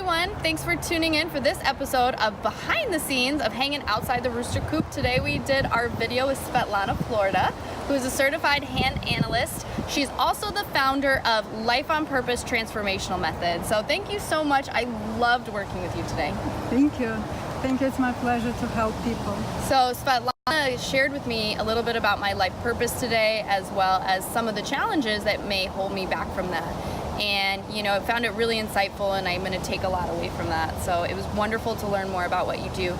everyone. Thanks for tuning in for this episode of Behind the Scenes of Hanging Outside the Rooster Coop. Today we did our video with Svetlana, Florida, who is a certified hand analyst. She's also the founder of Life on Purpose Transformational Method. So thank you so much. I loved working with you today. Thank you. Thank you. It's my pleasure to help people. So Svetlana shared with me a little bit about my life purpose today, as well as some of the challenges that may hold me back from that. And, I found it really insightful, and I'm going to take a lot away from that. So it was wonderful to learn more about what you do.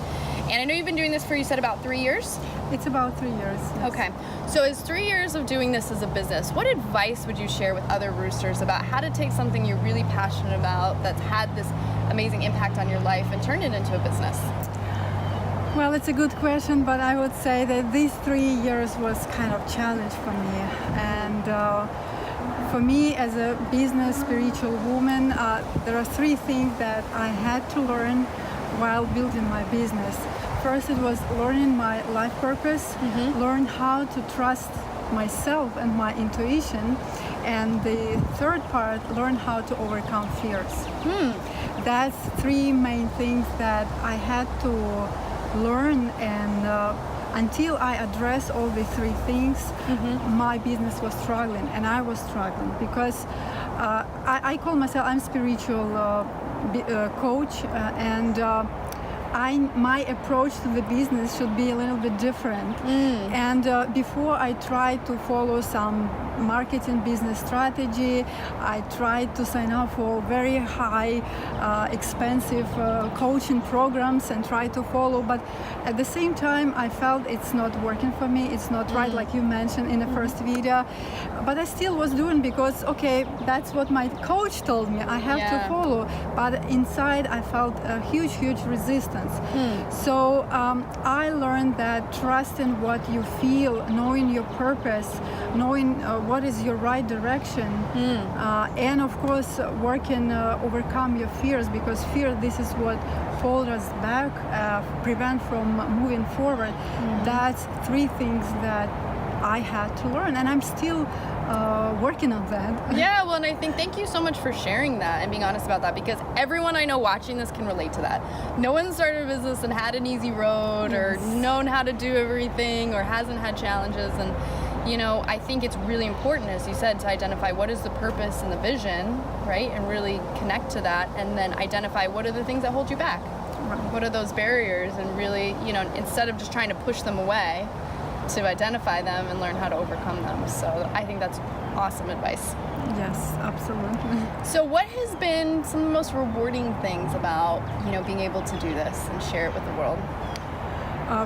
And I know you've been doing this for, you said, about 3 years? It's about 3 years. Yes. Okay. So it's 3 years of doing this as a business. What advice would you share with other roosters about how to take something you're really passionate about that's had this amazing impact on your life and turn it into a business? Well, it's a good question, but I would say that these 3 years was kind of challenge for me. And for me, as a business spiritual woman, there are 3 things that I had to learn while building my business. First, it was learning my life purpose, learn how to trust myself and my intuition, and the third part, learn how to overcome fears. That's 3 main things that I had to learn, and until I address all the 3 things, my business was struggling, and I was struggling because I call myself, I'm spiritual coach, and my approach to the business should be a little bit different. And before I tried to follow some marketing business strategy, I tried to sign up for very high expensive coaching programs and try to follow, but at the same time I felt it's not working for me, it's not right, like you mentioned in the first video, but I still was doing because okay, that's what my coach told me I have to follow, but inside I felt a huge resistance. So I learned that trusting what you feel, knowing your purpose, knowing what is your right direction, and of course working overcome your fears, because fear, this is what holds us back, prevent from moving forward. That's 3 things that I had to learn, and I'm still working on that. Yeah, well, and I think thank you so much for sharing that and being honest about that, because everyone I know watching this can relate to that. No one started a business and had an easy road or known how to do everything or hasn't had challenges, and I think it's really important, as you said, to identify what is the purpose and the vision, right? And really connect to that, and then identify what are the things that hold you back. Right. What are those barriers, and really, instead of just trying to push them away, to identify them and learn how to overcome them. So I think that's awesome advice. Yes, absolutely. So what has been some of the most rewarding things about, being able to do this and share it with the world?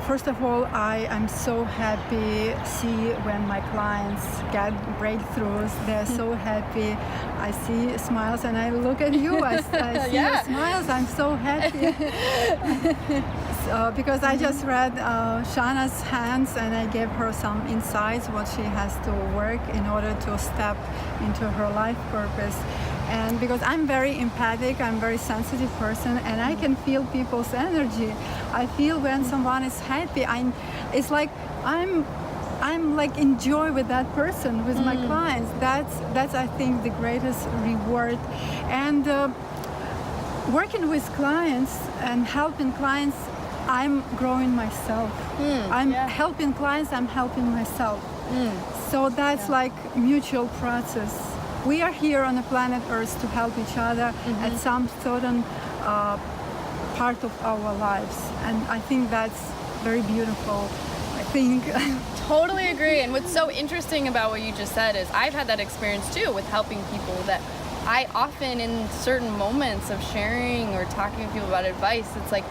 First of all, I am so happy see when my clients get breakthroughs. They're so happy. I see smiles, and I look at you. I see your smiles. I'm so happy. Because I just read Shana's hands, and I gave her some insights what she has to work in order to step into her life purpose. And because I'm very empathic, I'm a very sensitive person, and I can feel people's energy. I feel when someone is happy, it's like I'm like in joy with that person, with my clients. That's I think the greatest reward. And working with clients and helping clients, I'm growing myself. I'm helping clients, I'm helping myself. So that's like mutual process. We are here on the planet Earth to help each other at some certain part of our lives, and I think that's very beautiful. I think. Totally agree. And what's so interesting about what you just said is I've had that experience too with helping people, that I often in certain moments of sharing or talking to people about advice, it's like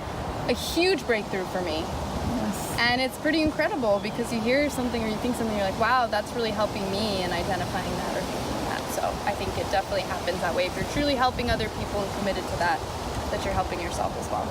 a huge breakthrough for me. Yes. And it's pretty incredible because you hear something or you think something, you're like, wow, that's really helping me in identifying that or thinking that. So I think it definitely happens that way. If you're truly helping other people and committed to that, that you're helping yourself as well.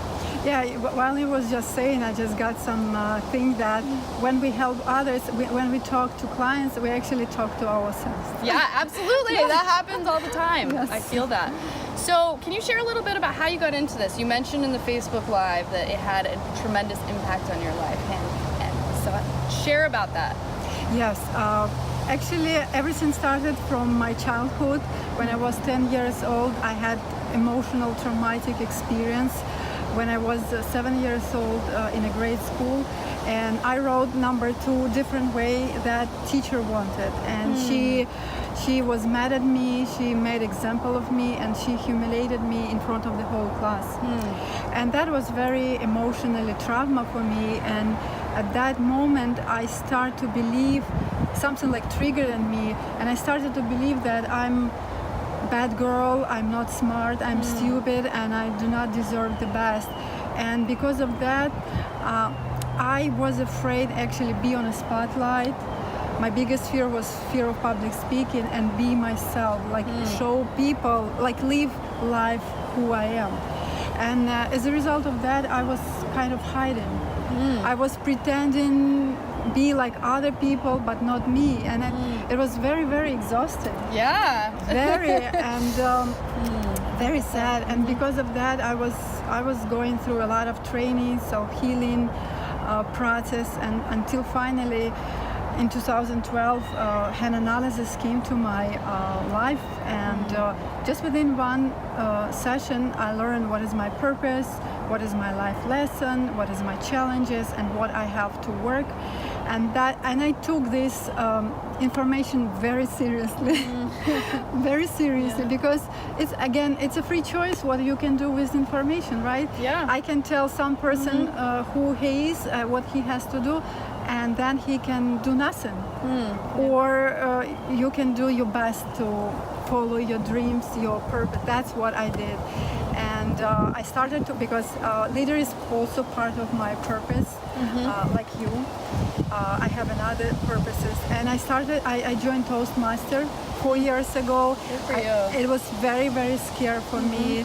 Yeah, while he was just saying, I just got some thing that when we help others, when we talk to clients, we actually talk to ourselves. Yeah, absolutely. That happens all the time. Yes. I feel that. So can you share a little bit about how you got into this? You mentioned in the Facebook Live that it had a tremendous impact on your life. And so share about that. Yes. Actually, everything started from my childhood. When I was 10 years old, I had emotional traumatic experience. When I was 7 years old in a grade school, and I wrote number 2 different way that teacher wanted, and she was mad at me. She made example of me, and she humiliated me in front of the whole class. And that was very emotionally trauma for me. And at that moment, I start to believe something like triggered in me, and I started to believe that I'm bad girl, I'm not smart, I'm stupid, and I do not deserve the best. And because of that, I was afraid actually be on a spotlight. My biggest fear was fear of public speaking and be myself, like show people, like live life who I am. And as a result of that, I was kind of hiding. I was pretending be like other people, but not me, and it was very, very exhausting. Yeah. Very, and very sad. And because of that, I was going through a lot of training, so healing process, and until finally in 2012 an analysis came to my life, and just within one session I learned what is my purpose, what is my life lesson, what is my challenges, and what I have to work. And I took this information very seriously. Very seriously, because it's a free choice what you can do with information, right? Yeah. I can tell some person who he is, what he has to do, and then he can do nothing. Or you can do your best to follow your dreams, your purpose. That's what I did. And I started to, because leader is also part of my purpose, like you. I have another purposes, and I joined Toastmaster 4 years ago. Good for you. It was very, very scary for me,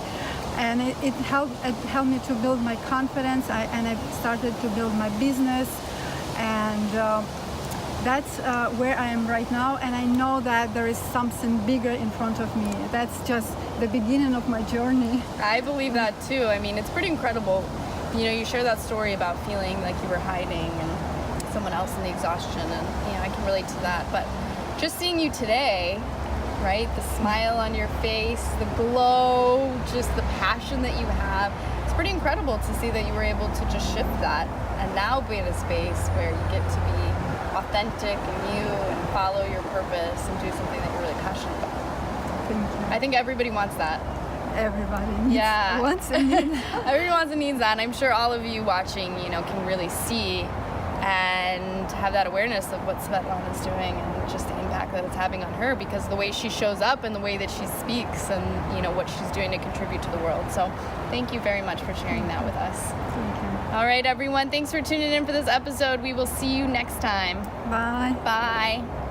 and it helped me to build my confidence. And I started to build my business, and that's where I am right now. And I know that there is something bigger in front of me. That's just the beginning of my journey. I believe that too. I mean, it's pretty incredible. You know, you share that story about feeling like you were hiding and someone else in the exhaustion, and you know, I can relate to that. But just seeing you today, right, the smile on your face, the glow, just the passion that you have, it's pretty incredible to see that you were able to just shift that and now be in a space where you get to be authentic and you and follow your purpose and do something that you're really passionate about. Thank you. I think everybody wants that. Everybody needs, Yeah. wants and needs. Everyone wants and needs that, and I'm sure all of you watching, you know, can really see and have that awareness of what Svetlana is doing and just the impact that it's having on her, because the way she shows up and the way that she speaks and, you know, what she's doing to contribute to the world. So thank you very much for sharing that with us. Thank you. All right, everyone, thanks for tuning in for this episode. We will see you next time. Bye. Bye.